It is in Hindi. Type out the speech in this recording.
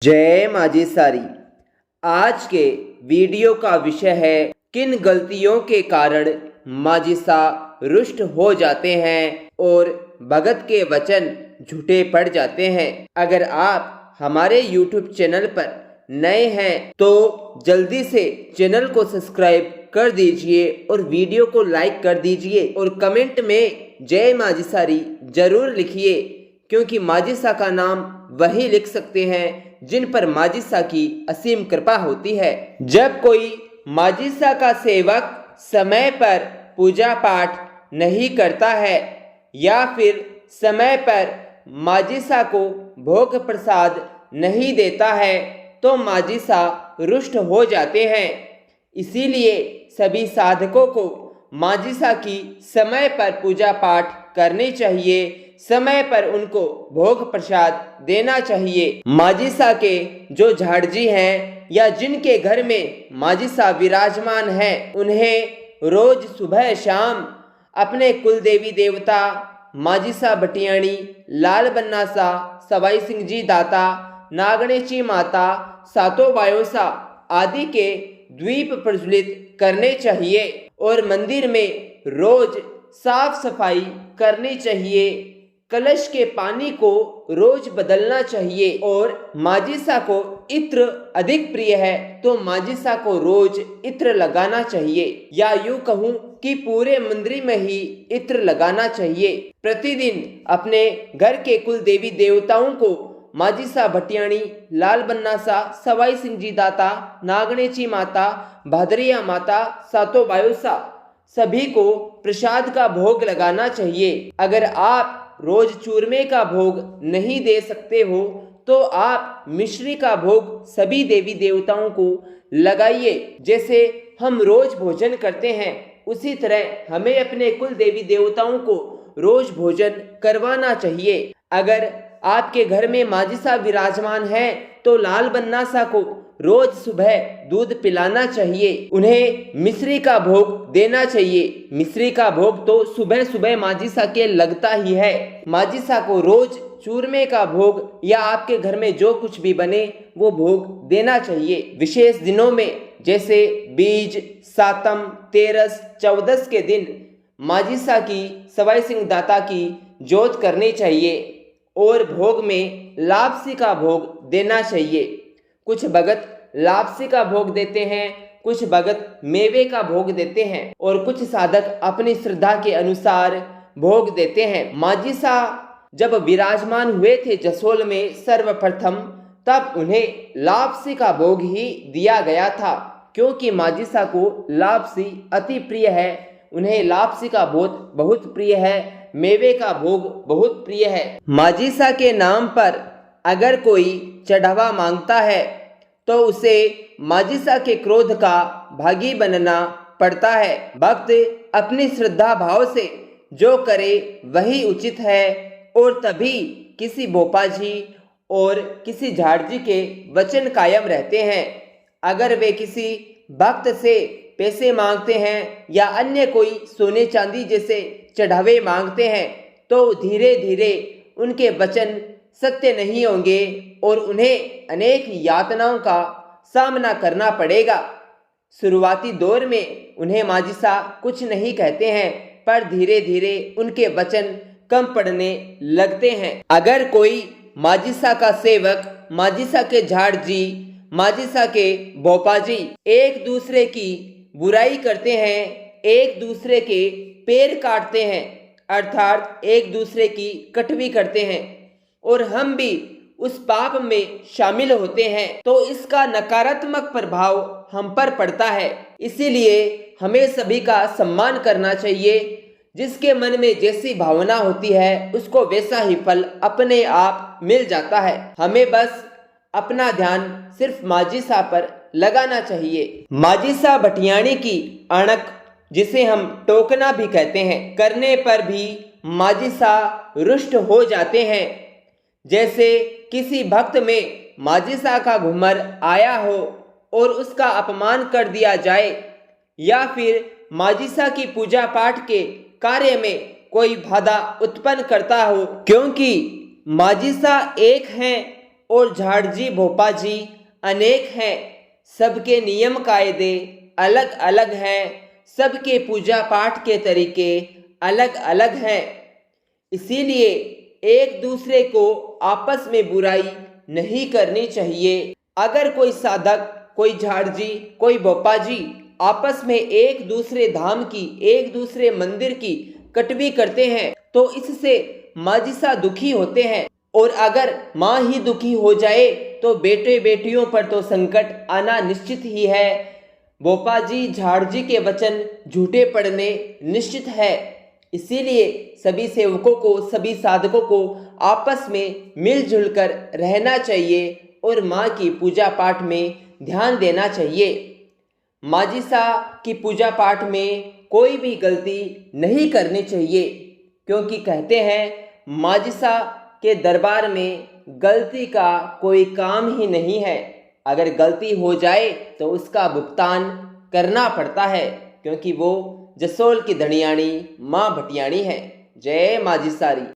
जय माजी सारी। आज के वीडियो का विषय है किन गलतियों के कारण माजिसा रुष्ट हो जाते हैं और भगत के वचन झूठे पड़ जाते हैं। अगर आप हमारे YouTube चैनल पर नए हैं तो जल्दी से चैनल को सब्सक्राइब कर दीजिए और वीडियो को लाइक कर दीजिए और कमेंट में जय माजिसारी जरूर लिखिए, क्योंकि माजिसा का नाम वही लिख सकते हैं जिन पर माजिसा की असीम कृपा होती है। जब कोई माजिसा का सेवक समय पर पूजा पाठ नहीं करता है या फिर समय पर माजिसा को भोग प्रसाद नहीं देता है तो माजिसा रुष्ट हो जाते हैं। इसीलिए सभी साधकों को माजिसा की समय पर पूजा पाठ करनी चाहिए, समय पर उनको भोग प्रसाद देना चाहिए। माजिसा के जो झाड़जी हैं या जिनके घर में माजिसा विराजमान है, उन्हें रोज सुबह शाम अपने कुल देवी देवता माजिसा भटियाणी, लाल बन्नासा, सवाई सिंह जी दाता, नागणेची माता, सातों बायोसा आदि के द्वीप प्रज्वलित करने चाहिए और मंदिर में रोज साफ सफाई करनी चाहिए। कलश के पानी को रोज बदलना चाहिए और माजिसा को इत्र अधिक प्रिय है तो माजिसा को रोज इत्र लगाना चाहिए, या यूं कहूं कि पूरे मंदिर में ही इत्र लगाना चाहिए। प्रतिदिन अपने घर के कुल देवी देवताओं को माजिसा भटियाणी, लाल बन्नासा, सवाई सिंह जी दाता, नागणेची माता, भादरिया माता, सातों बायोसा सभी को प्रसाद का भोग लगाना चाहिए। अगर आप रोज चूरमे का भोग नहीं दे सकते हो तो आप मिश्री का भोग सभी देवी देवताओं को लगाइए। जैसे हम रोज भोजन करते हैं उसी तरह हमें अपने कुल देवी देवताओं को रोज भोजन करवाना चाहिए। अगर आपके घर में माजिसा विराजमान है तो लाल बन्नासा को रोज सुबह दूध पिलाना चाहिए, उन्हें मिश्री का भोग देना चाहिए। मिश्री का भोग तो सुबह सुबह माजिसा के लगता ही है। माजिसा को रोज चूरमे का भोग या आपके घर में जो कुछ भी बने वो भोग देना चाहिए। विशेष दिनों में जैसे बीज, सातम, तेरस, चौदस के दिन माजिसा की, सवाई सिंह दाता की जोत करनी चाहिए और भोग में लापसी का भोग देना चाहिए। कुछ भगत लापसी का भोग देते हैं, कुछ भगत मेवे का भोग देते हैं और कुछ साधक अपनी श्रद्धा के अनुसार भोग देते हैं। माजिसा जब विराजमान हुए थे जसोल में सर्वप्रथम, तब उन्हें लापसी का भोग ही दिया गया था, क्योंकि माजिसा को लापसी अति प्रिय है। उन्हें लापसी का भोग बहुत प्रिय है, मेवे का भोग बहुत प्रिय है। माजिसा के नाम पर अगर कोई चढ़ावा मांगता है तो उसे माजिसा के क्रोध का भागी बनना पड़ता है। भक्त अपनी श्रद्धा भाव से जो करे वही उचित है और तभी किसी भोपाजी और किसी झाड़जी के वचन कायम रहते हैं। अगर वे किसी भक्त से पैसे मांगते हैं या अन्य कोई सोने चांदी जैसे चढ़ावे मांगते हैं तो धीरे धीरे उनके वचन सत्य नहीं होंगे और उन्हें अनेक यातनाओं का सामना करना पड़ेगा। शुरुआती दौर में उन्हें माजिसा कुछ नहीं कहते हैं, पर धीरे धीरे उनके वचन कम पड़ने लगते हैं। अगर कोई माजिसा का सेवक, माजिसा के झाड़जी, माजिसा के भोपाजी एक दूसरे की बुराई करते हैं, एक दूसरे के पैर काटते हैं, अर्थात एक दूसरे की कटवी करते हैं और हम भी उस पाप में शामिल होते हैं तो इसका नकारात्मक प्रभाव हम पर पड़ता है। इसीलिए हमें सभी का सम्मान करना चाहिए। जिसके मन में जैसी भावना होती है उसको वैसा ही फल अपने आप मिल जाता है। हमें बस अपना ध्यान सिर्फ माजिसा पर लगाना चाहिए। माजिसा भटियाणी की अणक, जिसे हम टोकना भी कहते हैं, करने पर भी माजिसा रुष्ट हो जाते हैं। जैसे किसी भक्त में माजिसा का घूमर आया हो और उसका अपमान कर दिया जाए, या फिर माजिसा की पूजा पाठ के कार्य में कोई बाधा उत्पन्न करता हो, क्योंकि माजिसा एक हैं और झाड़जी भोपा जी अनेक हैं। सबके नियम कायदे अलग अलग हैं। सबके पूजा पाठ के तरीके अलग अलग हैं। इसीलिए एक दूसरे को आपस में बुराई नहीं करनी चाहिए। अगर कोई साधक, कोई झाड़जी, कोई भोपा जी आपस में एक दूसरे धाम की, एक दूसरे मंदिर की कटवी करते हैं तो इससे माजिसा दुखी होते हैं। और अगर माँ ही दुखी हो जाए तो बेटे बेटियों पर तो संकट आना निश्चित ही है। भोपा जी झाड़जी के वचन झूठे पड़ने निश्चित है। इसीलिए सभी सेवकों को, सभी साधकों को आपस में मिलजुल कर रहना चाहिए और माँ की पूजा पाठ में ध्यान देना चाहिए। माजिसा की पूजा पाठ में कोई भी गलती नहीं करनी चाहिए, क्योंकि कहते हैं माजिसा के दरबार में गलती का कोई काम ही नहीं है। अगर गलती हो जाए तो उसका भुगतान करना पड़ता है, क्योंकि वो जसोल की धनियाणी माँ भटियाणी है। जय माजिसारी।